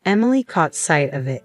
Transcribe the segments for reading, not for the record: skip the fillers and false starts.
Emily caught sight of it,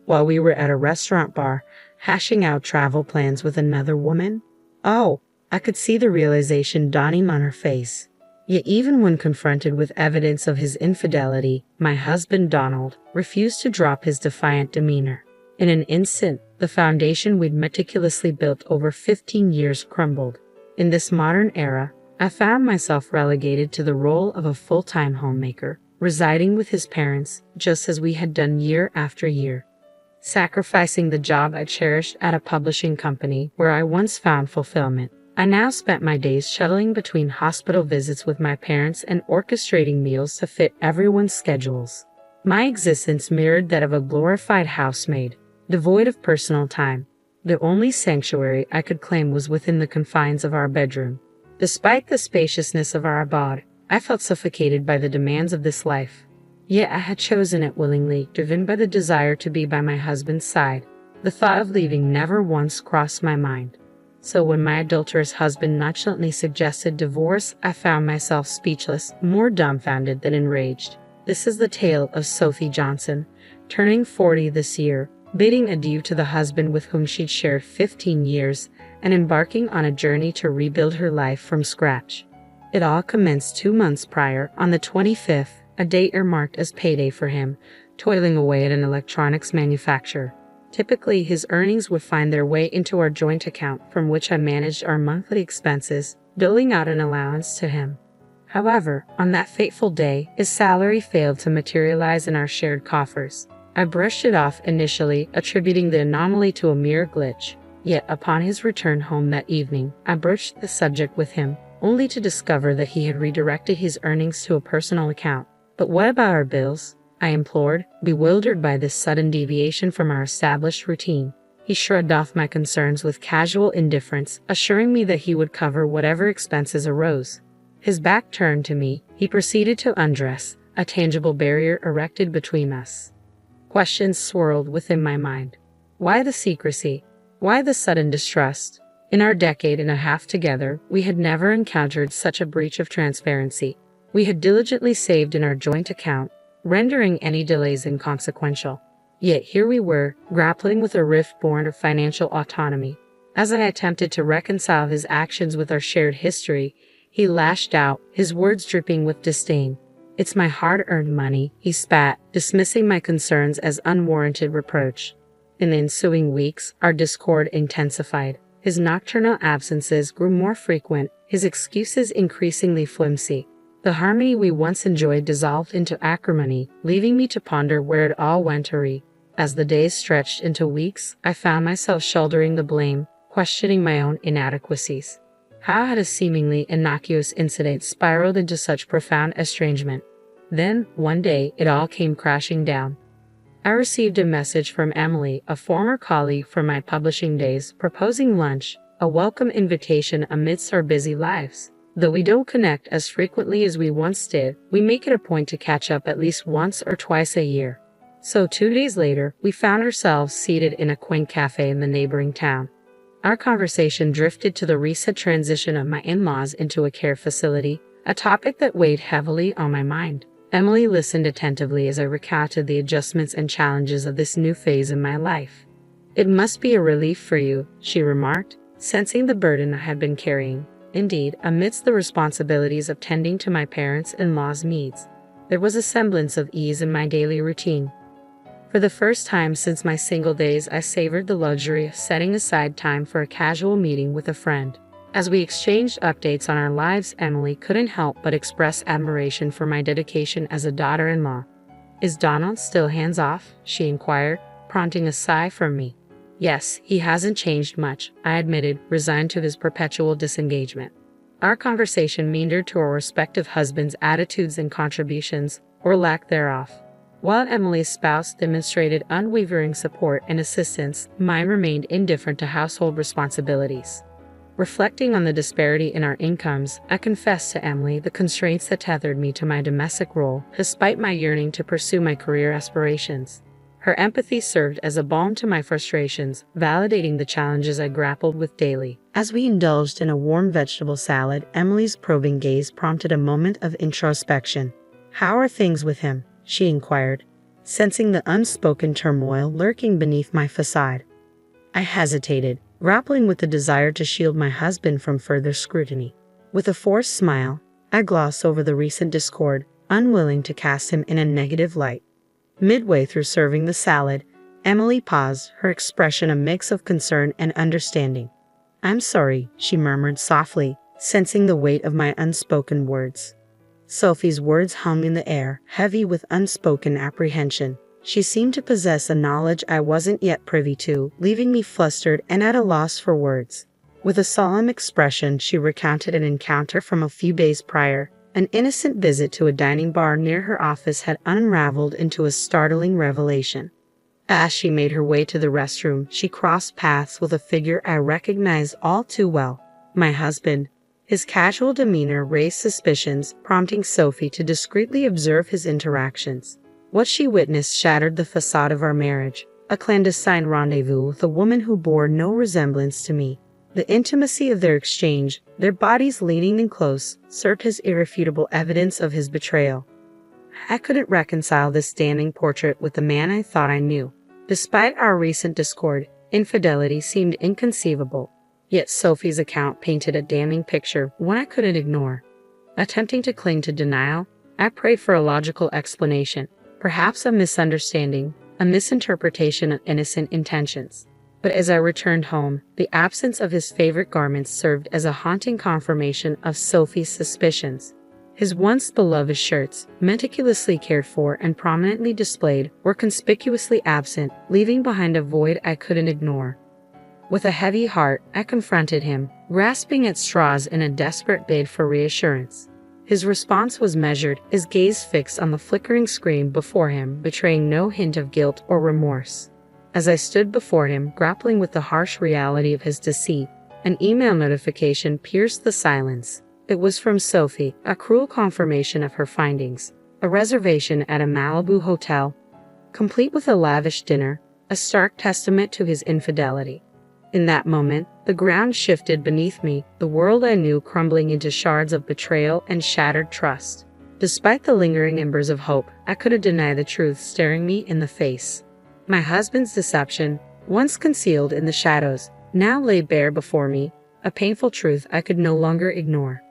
while we were at a restaurant bar, hashing out travel plans with another woman. Oh, I could see the realization dawning on her face. Yet even when confronted with evidence of his infidelity, my husband Donald refused to drop his defiant demeanor. In an instant, the foundation we'd meticulously built over 15 years crumbled. In this modern era, I found myself relegated to the role of a full-time homemaker, residing with his parents just as we had done year after year. Sacrificing the job I cherished at a publishing company where I once found fulfillment, I now spent my days shuttling between hospital visits with my parents and orchestrating meals to fit everyone's schedules. My existence mirrored that of a glorified housemaid, devoid of personal time. The only sanctuary I could claim was within the confines of our bedroom. Despite the spaciousness of our abode, I felt suffocated by the demands of this life. Yet I had chosen it willingly, driven by the desire to be by my husband's side. The thought of leaving never once crossed my mind. So when my adulterous husband nonchalantly suggested divorce, I found myself speechless, more dumbfounded than enraged. This is the tale of Sophie Johnson, turning 40 this year, bidding adieu to the husband with whom she'd shared 15 years, and embarking on a journey to rebuild her life from scratch. It all commenced 2 months prior, on the 25th, a date earmarked as payday for him, toiling away at an electronics manufacturer. Typically, his earnings would find their way into our joint account, from which I managed our monthly expenses, doling out an allowance to him. However, on that fateful day, his salary failed to materialize in our shared coffers. I brushed it off initially, attributing the anomaly to a mere glitch. Yet upon his return home that evening, I broached the subject with him, only to discover that he had redirected his earnings to a personal account. "But what about our bills?" I implored, bewildered by this sudden deviation from our established routine. He shrugged off my concerns with casual indifference, assuring me that he would cover whatever expenses arose. His back turned to me, he proceeded to undress, a tangible barrier erected between us. Questions swirled within my mind. Why the secrecy? Why the sudden distrust? In our decade and a half together, we had never encountered such a breach of transparency. We had diligently saved in our joint account, rendering any delays inconsequential. Yet here we were, grappling with a rift born of financial autonomy. As I attempted to reconcile his actions with our shared history, he lashed out, his words dripping with disdain. "It's my hard-earned money," he spat, dismissing my concerns as unwarranted reproach. In the ensuing weeks, our discord intensified. His nocturnal absences grew more frequent, his excuses increasingly flimsy. The harmony we once enjoyed dissolved into acrimony, leaving me to ponder where it all went awry. As the days stretched into weeks, I found myself shouldering the blame, questioning my own inadequacies. How had a seemingly innocuous incident spiraled into such profound estrangement? Then, one day, it all came crashing down. I received a message from Emily, a former colleague from my publishing days, proposing lunch, a welcome invitation amidst our busy lives. Though we don't connect as frequently as we once did, we make it a point to catch up at least once or twice a year. So 2 days later, we found ourselves seated in a quaint cafe in the neighboring town. Our conversation drifted to the recent transition of my in-laws into a care facility, a topic that weighed heavily on my mind. Emily listened attentively as I recounted the adjustments and challenges of this new phase in my life. "It must be a relief for you," she remarked, sensing the burden I had been carrying. Indeed, amidst the responsibilities of tending to my parents-in-law's needs, there was a semblance of ease in my daily routine. For the first time since my single days, I savored the luxury of setting aside time for a casual meeting with a friend. As we exchanged updates on our lives, Emily couldn't help but express admiration for my dedication as a daughter-in-law. "Is Donald still hands-off?" she inquired, prompting a sigh from me. "Yes, he hasn't changed much," I admitted, resigned to his perpetual disengagement. Our conversation meandered to our respective husbands' attitudes and contributions, or lack thereof. While Emily's spouse demonstrated unwavering support and assistance, mine remained indifferent to household responsibilities. Reflecting on the disparity in our incomes, I confessed to Emily the constraints that tethered me to my domestic role, despite my yearning to pursue my career aspirations. Her empathy served as a balm to my frustrations, validating the challenges I grappled with daily. As we indulged in a warm vegetable salad, Emily's probing gaze prompted a moment of introspection. "How are things with him?" she inquired. sensing the unspoken turmoil lurking beneath my facade. I hesitated, grappling with the desire to shield my husband from further scrutiny. With a forced smile, I glossed over the recent discord, unwilling to cast him in a negative light. Midway through serving the salad, Emily paused, her expression a mix of concern and understanding. "I'm sorry," she murmured softly, sensing the weight of my unspoken words. Sophie's words hung in the air, heavy with unspoken apprehension. She seemed to possess a knowledge I wasn't yet privy to, leaving me flustered and at a loss for words. With a solemn expression, she recounted an encounter from a few days prior. An innocent visit to a dining bar near her office had unraveled into a startling revelation. As she made her way to the restroom, she crossed paths with a figure I recognized all too well, my husband. His casual demeanor raised suspicions, prompting Sophie to discreetly observe his interactions. What she witnessed shattered the facade of our marriage, a clandestine rendezvous with a woman who bore no resemblance to me. The intimacy of their exchange, their bodies leaning in close, served as irrefutable evidence of his betrayal. I couldn't reconcile this standing portrait with the man I thought I knew. Despite our recent discord, infidelity seemed inconceivable. Yet Sophie's account painted a damning picture, one I couldn't ignore. Attempting to cling to denial, I prayed for a logical explanation, perhaps a misunderstanding, a misinterpretation of innocent intentions. But as I returned home, the absence of his favorite garments served as a haunting confirmation of Sophie's suspicions. His once beloved shirts, meticulously cared for and prominently displayed, were conspicuously absent, leaving behind a void I couldn't ignore. With a heavy heart, I confronted him, grasping at straws in a desperate bid for reassurance. His response was measured, his gaze fixed on the flickering screen before him, betraying no hint of guilt or remorse. As I stood before him, grappling with the harsh reality of his deceit, an email notification pierced the silence. It was from Sophie, a cruel confirmation of her findings. A reservation at a Malibu hotel, complete with a lavish dinner, a stark testament to his infidelity. In that moment, the ground shifted beneath me, the world I knew crumbling into shards of betrayal and shattered trust. Despite the lingering embers of hope, I couldn't deny the truth staring me in the face. My husband's deception, once concealed in the shadows, now lay bare before me, a painful truth I could no longer ignore.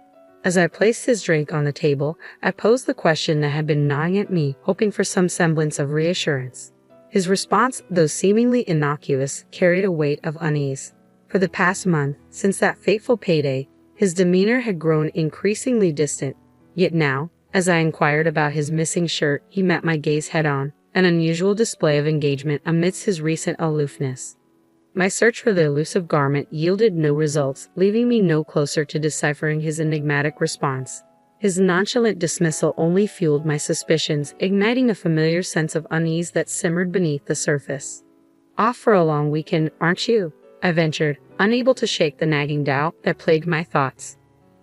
As I placed his drink on the table, I posed the question that had been gnawing at me, hoping for some semblance of reassurance. His response, though seemingly innocuous, carried a weight of unease. For the past month, since that fateful payday, his demeanor had grown increasingly distant. Yet now, as I inquired about his missing shirt, he met my gaze head-on, an unusual display of engagement amidst his recent aloofness. My search for the elusive garment yielded no results, leaving me no closer to deciphering his enigmatic response. His nonchalant dismissal only fueled my suspicions, igniting a familiar sense of unease that simmered beneath the surface. "Off for a long weekend, aren't you?" I ventured, unable to shake the nagging doubt that plagued my thoughts.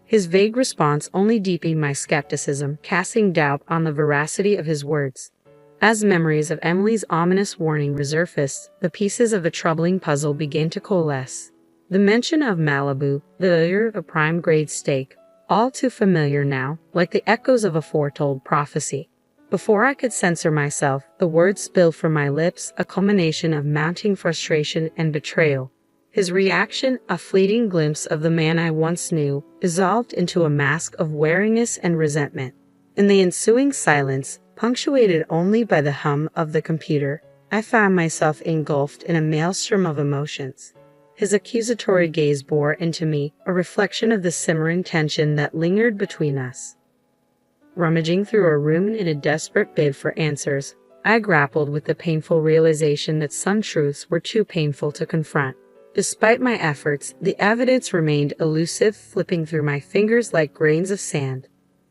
His vague response only deepened my skepticism, casting doubt on the veracity of his words. As memories of Emily's ominous warning resurfaced, the pieces of the troubling puzzle began to coalesce. The mention of Malibu, the allure of a prime-grade steak, all too familiar now, like the echoes of a foretold prophecy. Before I could censor myself, the words spilled from my lips, a culmination of mounting frustration and betrayal. His reaction, a fleeting glimpse of the man I once knew, dissolved into a mask of wariness and resentment. In the ensuing silence, punctuated only by the hum of the computer, I found myself engulfed in a maelstrom of emotions. His accusatory gaze bore into me, a reflection of the simmering tension that lingered between us. Rummaging through a room in a desperate bid for answers, I grappled with the painful realization that some truths were too painful to confront. Despite my efforts, the evidence remained elusive, flipping through my fingers like grains of sand.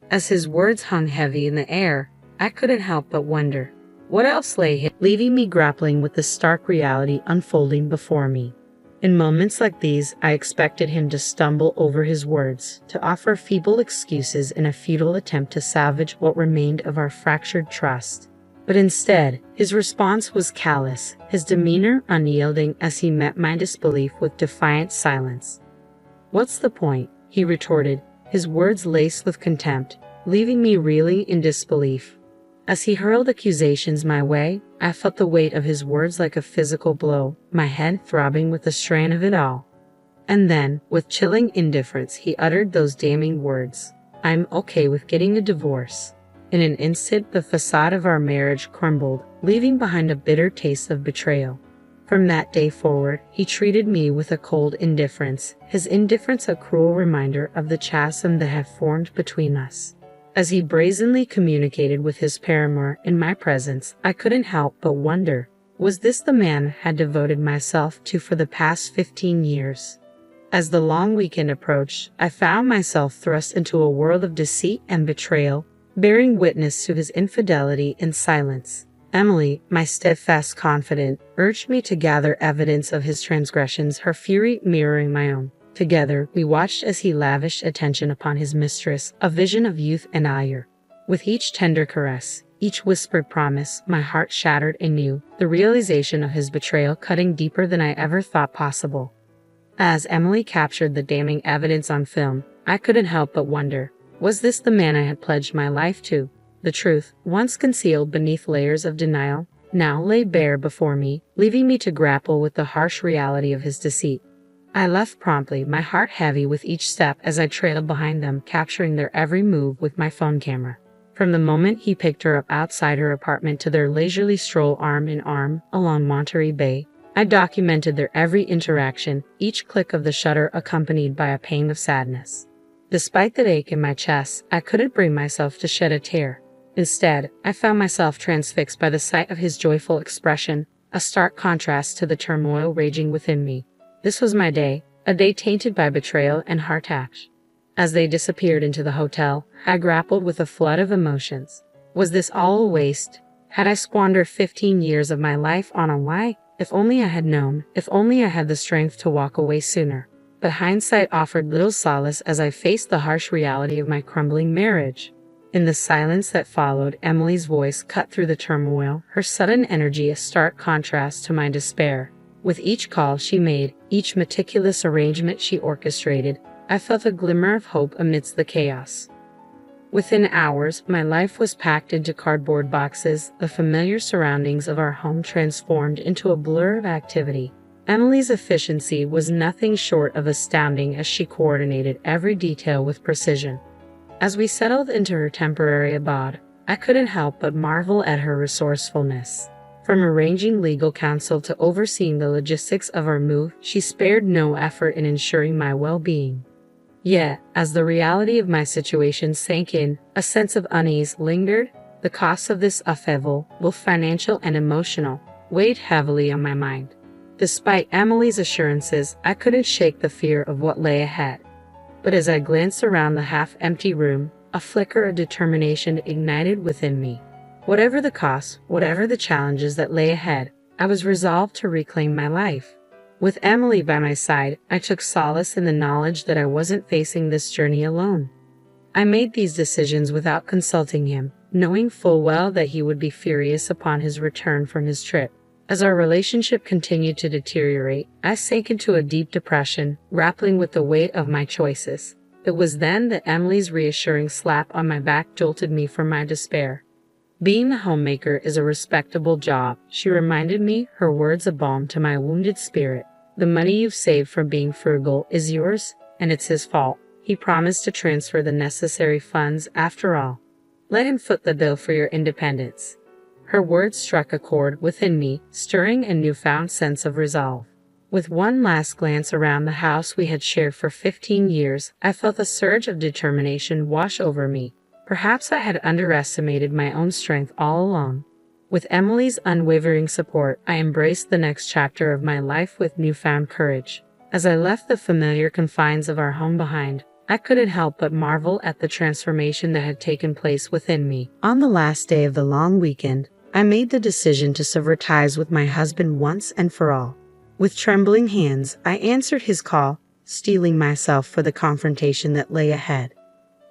As his words hung heavy in the air, I couldn't help but wonder, what else lay hidden, leaving me grappling with the stark reality unfolding before me. In moments like these, I expected him to stumble over his words, to offer feeble excuses in a futile attempt to salvage what remained of our fractured trust. But instead, his response was callous, his demeanor unyielding as he met my disbelief with defiant silence. "What's the point?" he retorted, his words laced with contempt, leaving me reeling in disbelief. As he hurled accusations my way, I felt the weight of his words like a physical blow, my head throbbing with the strain of it all. And then, with chilling indifference, he uttered those damning words. "I'm okay with getting a divorce." In an instant, the facade of our marriage crumbled, leaving behind a bitter taste of betrayal. From that day forward, he treated me with a cold indifference, his indifference a cruel reminder of the chasm that had formed between us. As he brazenly communicated with his paramour in my presence, I couldn't help but wonder, was this the man I had devoted myself to for the past 15 years? As the long weekend approached, I found myself thrust into a world of deceit and betrayal, bearing witness to his infidelity in silence. Emily, my steadfast confidant, urged me to gather evidence of his transgressions, her fury mirroring my own. Together, we watched as he lavished attention upon his mistress, a vision of youth and ire. With each tender caress, each whispered promise, my heart shattered anew, the realization of his betrayal cutting deeper than I ever thought possible. As Emily captured the damning evidence on film, I couldn't help but wonder, was this the man I had pledged my life to? The truth, once concealed beneath layers of denial, now lay bare before me, leaving me to grapple with the harsh reality of his deceit. I left promptly, my heart heavy with each step as I trailed behind them, capturing their every move with my phone camera. From the moment he picked her up outside her apartment to their leisurely stroll arm in arm along Monterey Bay, I documented their every interaction, each click of the shutter accompanied by a pang of sadness. Despite the ache in my chest, I couldn't bring myself to shed a tear. Instead, I found myself transfixed by the sight of his joyful expression, a stark contrast to the turmoil raging within me. This was my day, a day tainted by betrayal and heartache. As they disappeared into the hotel, I grappled with a flood of emotions. Was this all a waste? Had I squandered 15 years of my life on a lie? If only I had known, if only I had the strength to walk away sooner. But hindsight offered little solace as I faced the harsh reality of my crumbling marriage. In the silence that followed, Emily's voice cut through the turmoil, her sudden energy a stark contrast to my despair. With each call she made, each meticulous arrangement she orchestrated, I felt a glimmer of hope amidst the chaos. Within hours, my life was packed into cardboard boxes, the familiar surroundings of our home transformed into a blur of activity. Emily's efficiency was nothing short of astounding as she coordinated every detail with precision. As we settled into her temporary abode, I couldn't help but marvel at her resourcefulness. From arranging legal counsel to overseeing the logistics of our move, she spared no effort in ensuring my well-being. Yet, as the reality of my situation sank in, a sense of unease lingered. The cost of this upheaval, both financial and emotional, weighed heavily on my mind. Despite Emily's assurances, I couldn't shake the fear of what lay ahead. But as I glanced around the half-empty room, a flicker of determination ignited within me. Whatever the cost, whatever the challenges that lay ahead, I was resolved to reclaim my life. With Emily by my side, I took solace in the knowledge that I wasn't facing this journey alone. I made these decisions without consulting him, knowing full well that he would be furious upon his return from his trip. As our relationship continued to deteriorate, I sank into a deep depression, grappling with the weight of my choices. It was then that Emily's reassuring slap on my back jolted me from my despair. Being the homemaker is a respectable job, she reminded me, her words a balm to my wounded spirit. The money you've saved from being frugal is yours, and it's his fault. He promised to transfer the necessary funds after all. Let him foot the bill for your independence. Her words struck a chord within me, stirring a newfound sense of resolve. With one last glance around the house we had shared for 15 years, I felt a surge of determination wash over me. Perhaps I had underestimated my own strength all along. With Emily's unwavering support, I embraced the next chapter of my life with newfound courage. As I left the familiar confines of our home behind, I couldn't help but marvel at the transformation that had taken place within me. On the last day of the long weekend, I made the decision to sever ties with my husband once and for all. With trembling hands, I answered his call, steeling myself for the confrontation that lay ahead.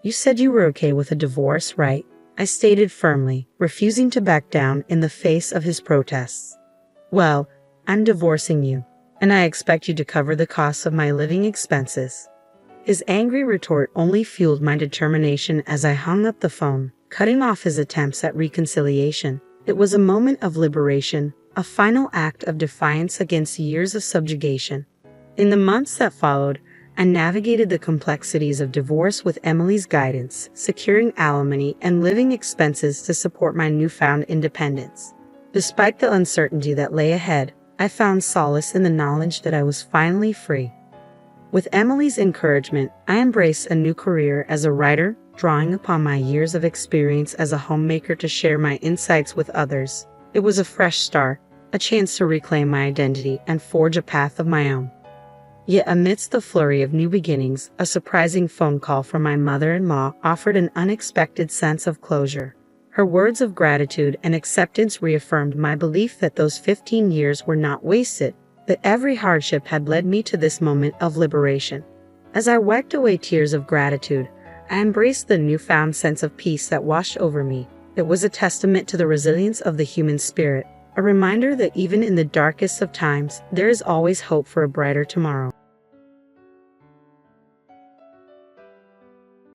"You said you were okay with a divorce, right?" I stated firmly, refusing to back down in the face of his protests. "Well, I'm divorcing you, and I expect you to cover the costs of my living expenses." His angry retort only fueled my determination as I hung up the phone, cutting off his attempts at reconciliation. It was a moment of liberation, a final act of defiance against years of subjugation. In the months that followed, I navigated the complexities of divorce with Emily's guidance, securing alimony and living expenses to support my newfound independence. Despite the uncertainty that lay ahead, I found solace in the knowledge that I was finally free. With Emily's encouragement, I embraced a new career as a writer, drawing upon my years of experience as a homemaker to share my insights with others. It was a fresh start, a chance to reclaim my identity and forge a path of my own. Yet amidst the flurry of new beginnings, a surprising phone call from my mother-in-law offered an unexpected sense of closure. Her words of gratitude and acceptance reaffirmed my belief that those 15 years were not wasted, that every hardship had led me to this moment of liberation. As I wiped away tears of gratitude, I embraced the newfound sense of peace that washed over me. It was a testament to the resilience of the human spirit, a reminder that even in the darkest of times, there is always hope for a brighter tomorrow.